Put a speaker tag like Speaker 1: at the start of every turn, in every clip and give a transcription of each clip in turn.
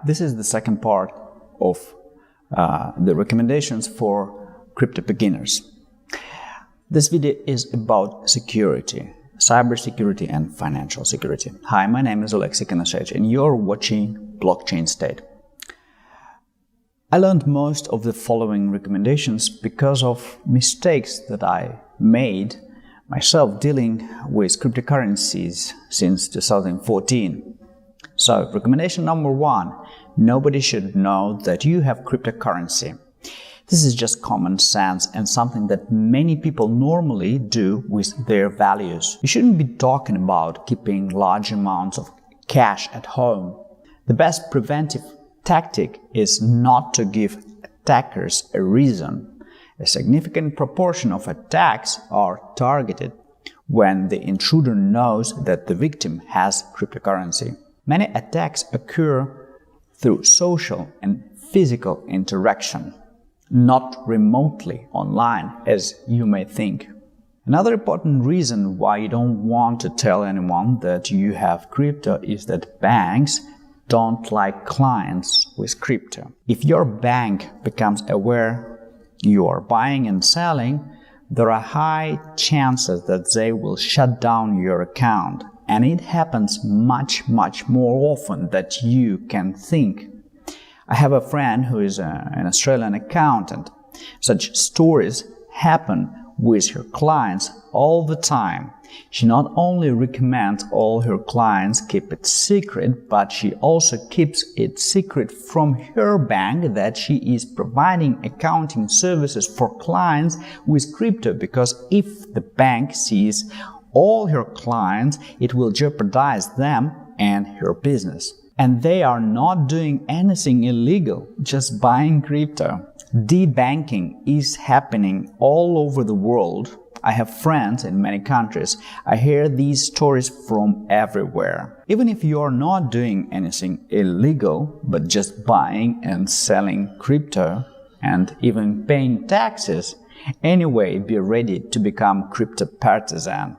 Speaker 1: This is the second part of the recommendations for crypto beginners. This video is about security, cybersecurity and financial security. Hi, my name is Alexey Konashevich and you're watching Blockchain State. I learned most of the following recommendations because of mistakes that I made myself dealing with cryptocurrencies since 2014. So, recommendation number 1, nobody should know that you have cryptocurrency. This is just common sense and something that many people normally do with their values. You shouldn't be talking about keeping large amounts of cash at home. The best preventive tactic is not to give attackers a reason. A significant proportion of attacks are targeted when the intruder knows that the victim has cryptocurrency. Many attacks occur through social and physical interaction, not remotely online, as you may think. Another important reason why you don't want to tell anyone that you have crypto is that banks don't like clients with crypto. If your bank becomes aware you are buying and selling, there are high chances that they will shut down your account. And it happens much more often than you can think. I have a friend who is an Australian accountant. Such stories happen with her clients all the time. She not only recommends all her clients keep it secret, but she also keeps it secret from her bank that she is providing accounting services for clients with crypto, because if the bank sees all her clients, it will jeopardize them and her business. And they are not doing anything illegal, just buying crypto. Debanking is happening all over the world. I have friends in many countries. I hear these stories from everywhere. Even if you are not doing anything illegal, but just buying and selling crypto and even paying taxes, anyway, be ready to become crypto partisan.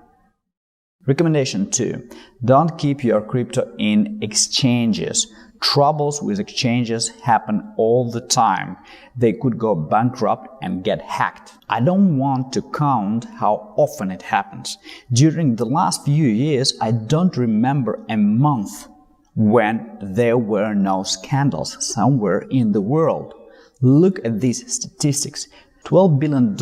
Speaker 1: Recommendation 2. Don't keep your crypto in exchanges. Troubles with exchanges happen all the time. They could go bankrupt and get hacked. I don't want to count how often it happens. During the last few years, I don't remember a month when there were no scandals somewhere in the world. Look at these statistics. $12 billion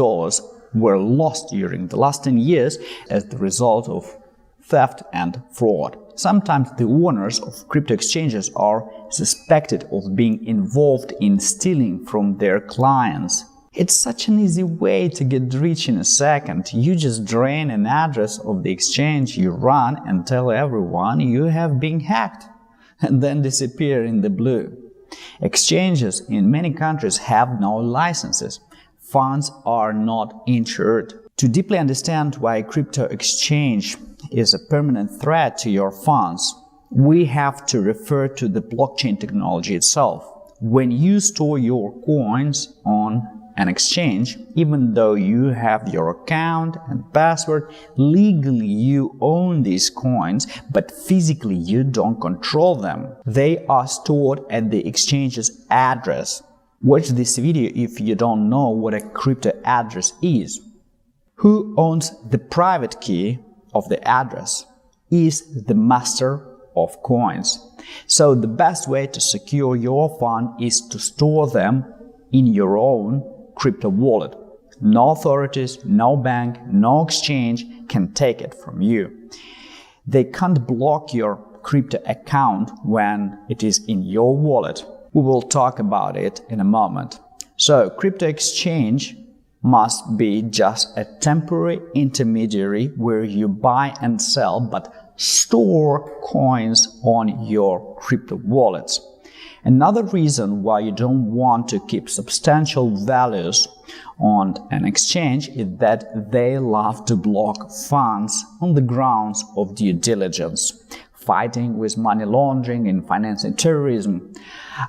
Speaker 1: were lost during the last 10 years as the result of theft and fraud. Sometimes the owners of crypto exchanges are suspected of being involved in stealing from their clients. It's such an easy way to get rich in a second. You just drain an address of the exchange you run and tell everyone you have been hacked, and then disappear in the blue. Exchanges in many countries have no licenses. Funds are not insured. To deeply understand why crypto exchange is a permanent threat to your funds, we have to refer to the blockchain technology itself. When you store your coins on an exchange, even though you have your account and password, legally you own these coins, but physically you don't control them. They are stored at the exchange's address. Watch this video if you don't know what a crypto address is. Who owns the private key of the address is the master of coins. So the best way to secure your fund is to store them in your own crypto wallet. No authorities, no bank, no exchange can take it from you. They can't block your crypto account when it is in your wallet. We will talk about it in a moment. So, crypto exchange must be just a temporary intermediary where you buy and sell but store coins on your crypto wallets. Another reason why you don't want to keep substantial values on an exchange is that they love to block funds on the grounds of due diligence, fighting with money laundering and financing terrorism.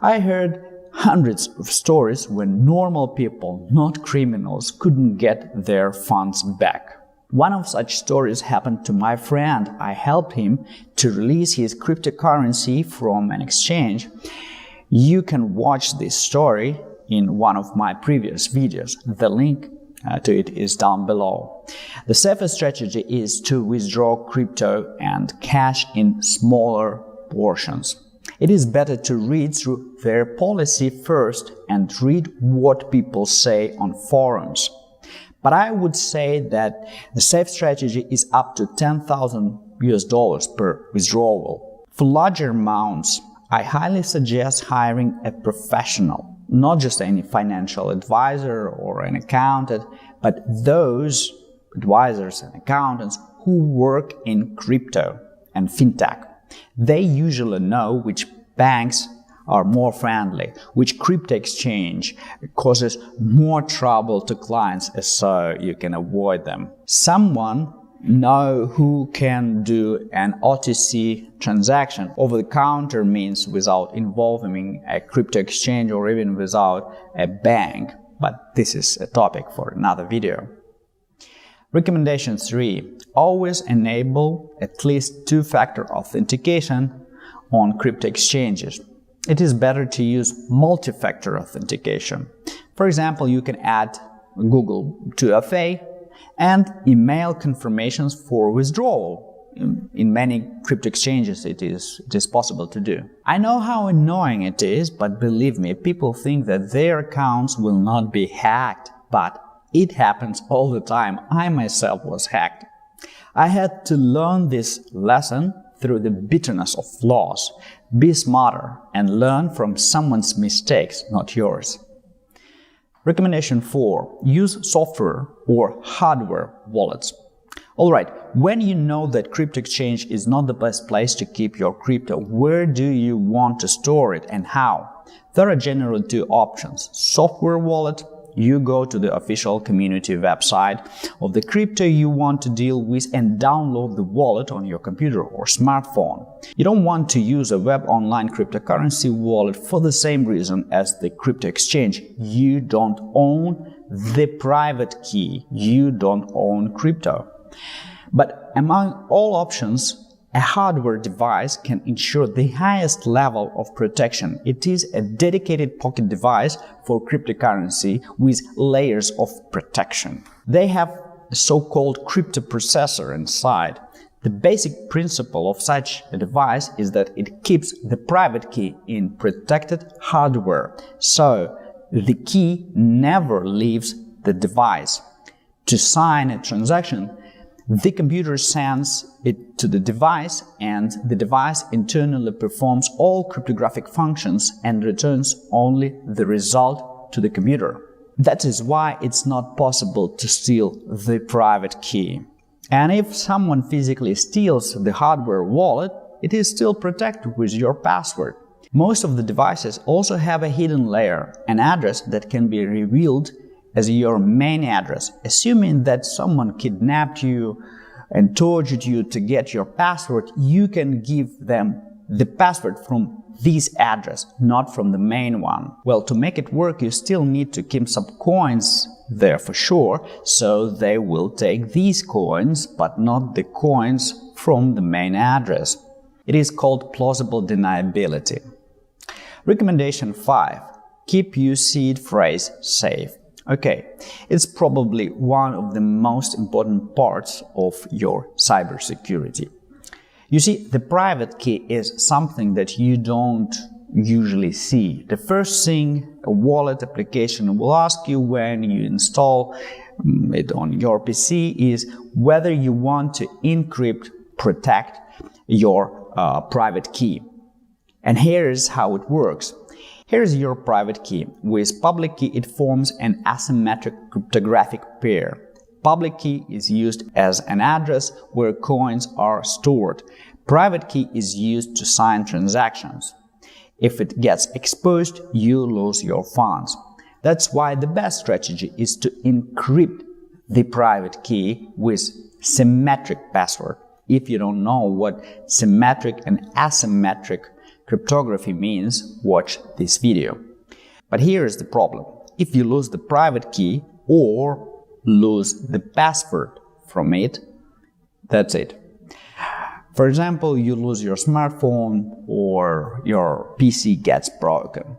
Speaker 1: I heard hundreds of stories when normal people, not criminals, couldn't get their funds back. One of such stories happened to my friend. I helped him to release his cryptocurrency from an exchange. You can watch this story in one of my previous videos. The link to it is down below. The safest strategy is to withdraw crypto and cash in smaller portions. It is better to read through their policy first and read what people say on forums. But I would say that the safe strategy is up to $10,000 per withdrawal. For larger amounts, I highly suggest hiring a professional, not just any financial advisor or an accountant, but those advisors and accountants who work in crypto and fintech. They usually know which banks are more friendly, which crypto exchange causes more trouble to clients, so you can avoid them. Someone know who can do an OTC transaction. Over-the-counter means without involving a crypto exchange or even without a bank. But this is a topic for another video. Recommendation 3. Always enable at least two-factor authentication on crypto exchanges. It is better to use multi-factor authentication. For example, you can add Google 2FA and email confirmations for withdrawal. In many crypto exchanges it is possible to do. I know how annoying it is, but believe me, people think that their accounts will not be hacked, but it happens all the time. I myself was hacked. I had to learn this lesson through the bitterness of loss. Be smarter and learn from someone's mistakes, not yours. Recommendation 4. Use software or hardware wallets. Alright, when you know that crypto exchange is not the best place to keep your crypto, where do you want to store it and how? There are generally two options. Software wallet. You go to the official community website of the crypto you want to deal with and download the wallet on your computer or smartphone. You don't want to use a web online cryptocurrency wallet for the same reason as the crypto exchange. You don't own the private key. You don't own crypto. But among all options, a hardware device can ensure the highest level of protection. It is a dedicated pocket device for cryptocurrency with layers of protection. They have a so-called crypto processor inside. The basic principle of such a device is that it keeps the private key in protected hardware, so the key never leaves the device. To sign a transaction, the computer sends it to the device, and the device internally performs all cryptographic functions and returns only the result to the computer. That is why it's not possible to steal the private key. And if someone physically steals the hardware wallet, it is still protected with your password. Most of the devices also have a hidden layer, an address that can be revealed as your main address. Assuming that someone kidnapped you and tortured you to get your password, you can give them the password from this address, not from the main one. Well, to make it work, you still need to keep some coins there for sure, so they will take these coins, but not the coins from the main address. It is called plausible deniability. Recommendation 5. Keep your seed phrase safe. Okay, it's probably one of the most important parts of your cybersecurity. You see, the private key is something that you don't usually see. The first thing a wallet application will ask you when you install it on your PC is whether you want to encrypt, protect your private key. And here's how it works. Here's your private key. With public key, it forms an asymmetric cryptographic pair. Public key is used as an address where coins are stored. Private key is used to sign transactions. If it gets exposed, you lose your funds. That's why the best strategy is to encrypt the private key with symmetric password. If you don't know what symmetric and asymmetric cryptography means, watch this video. But here is the problem. If you lose the private key or lose the password from it, that's it. For example, you lose your smartphone or your PC gets broken.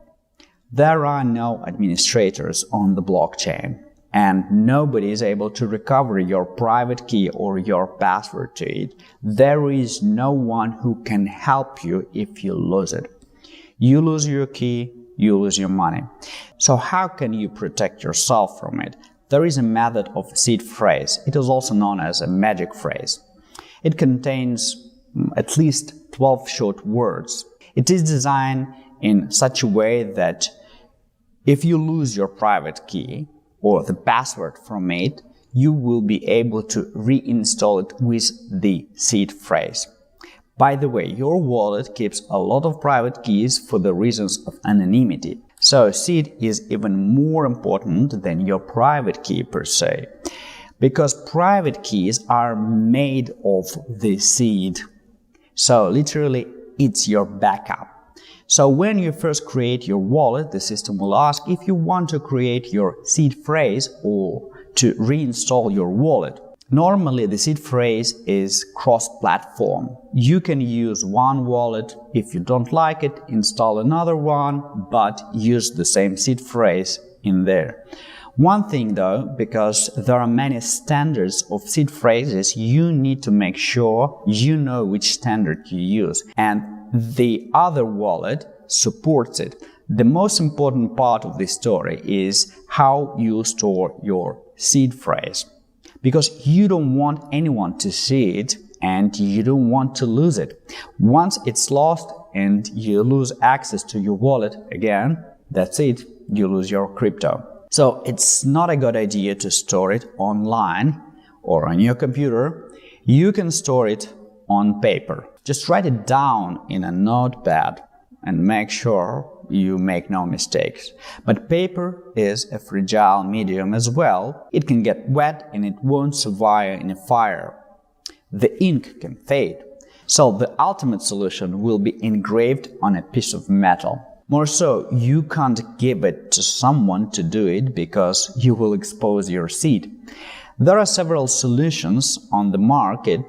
Speaker 1: There are no administrators on the blockchain, and nobody is able to recover your private key or your password to it. There is no one who can help you if you lose it. You lose your key, you lose your money. So how can you protect yourself from it? There is a method of seed phrase. It is also known as a magic phrase. It contains at least 12 short words. It is designed in such a way that if you lose your private key or the password from it, you will be able to reinstall it with the seed phrase. By the way, your wallet keeps a lot of private keys for the reasons of anonymity. So seed is even more important than your private key per se, because private keys are made of the seed. So literally, it's your backup. So when you first create your wallet, the system will ask if you want to create your seed phrase or to reinstall your wallet. Normally, the seed phrase is cross-platform. You can use one wallet. If you don't like it, install another one, but use the same seed phrase in there. One thing though, because there are many standards of seed phrases, you need to make sure you know which standard you use, and the other wallet supports it. The most important part of this story is how you store your seed phrase, because you don't want anyone to see it and you don't want to lose it. Once it's lost and you lose access to your wallet again, that's it, you lose your crypto. So it's not a good idea to store it online or on your computer. You can store it on paper. Just write it down in a notepad and make sure you make no mistakes. But paper is a fragile medium as well. It can get wet and it won't survive in a fire. The ink can fade. So the ultimate solution will be engraved on a piece of metal. More so, you can't give it to someone to do it because you will expose your seed. There are several solutions on the market,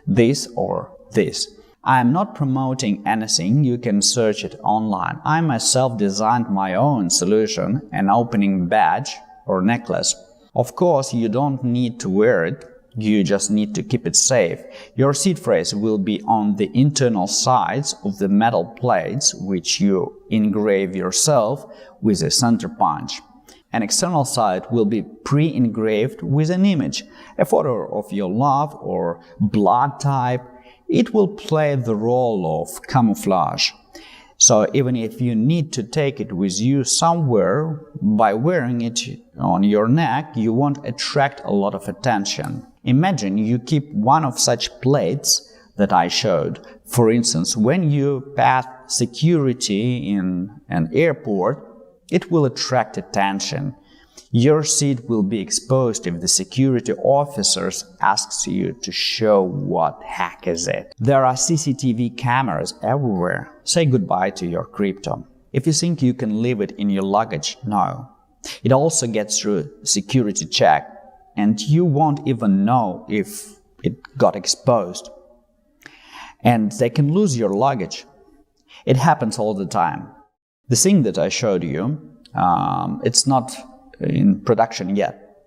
Speaker 1: this or this. I am not promoting anything, you can search it online. I myself designed my own solution, an opening badge or necklace. Of course, you don't need to wear it, you just need to keep it safe. Your seed phrase will be on the internal sides of the metal plates, which you engrave yourself with a center punch. An external side will be pre-engraved with an image, a photo of your love or blood type. It will play the role of camouflage. So even if you need to take it with you somewhere, by wearing it on your neck, you won't attract a lot of attention. Imagine you keep one of such plates that I showed. For instance, when you pass security in an airport, it will attract attention. Your seed will be exposed if the security officers asks you to show what heck is it. There are CCTV cameras everywhere. Say goodbye to your crypto. If you think you can leave it in your luggage, no. It also gets through security check, and you won't even know if it got exposed. And they can lose your luggage. It happens all the time. The thing that I showed you, it's not in production yet.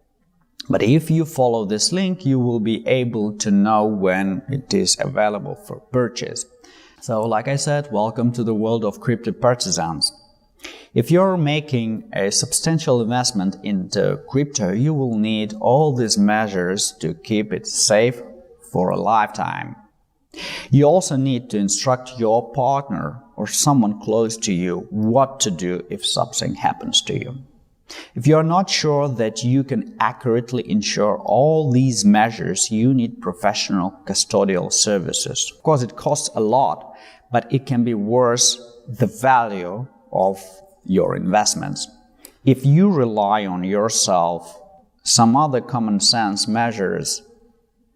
Speaker 1: But if you follow this link, you will be able to know when it is available for purchase. So, like I said, welcome to the world of crypto partisans. If you're making a substantial investment into crypto, you will need all these measures to keep it safe for a lifetime. You also need to instruct your partner or someone close to you what to do if something happens to you. If you are not sure that you can accurately ensure all these measures, you need professional custodial services. Of course, it costs a lot, but it can be worth the value of your investments. If you rely on yourself, some other common sense measures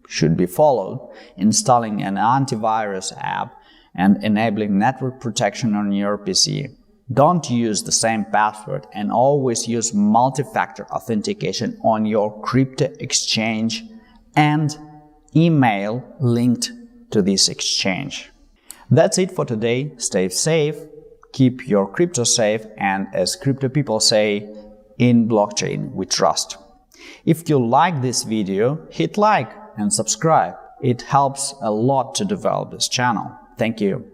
Speaker 1: should be followed: installing an antivirus app and enabling network protection on your PC. Don't use the same password, and always use multi-factor authentication on your crypto exchange and email linked to this exchange. That's it for today. Stay safe, keep your crypto safe, and as crypto people say, in blockchain we trust. If you like this video, hit like and subscribe. It helps a lot to develop this channel. Thank you.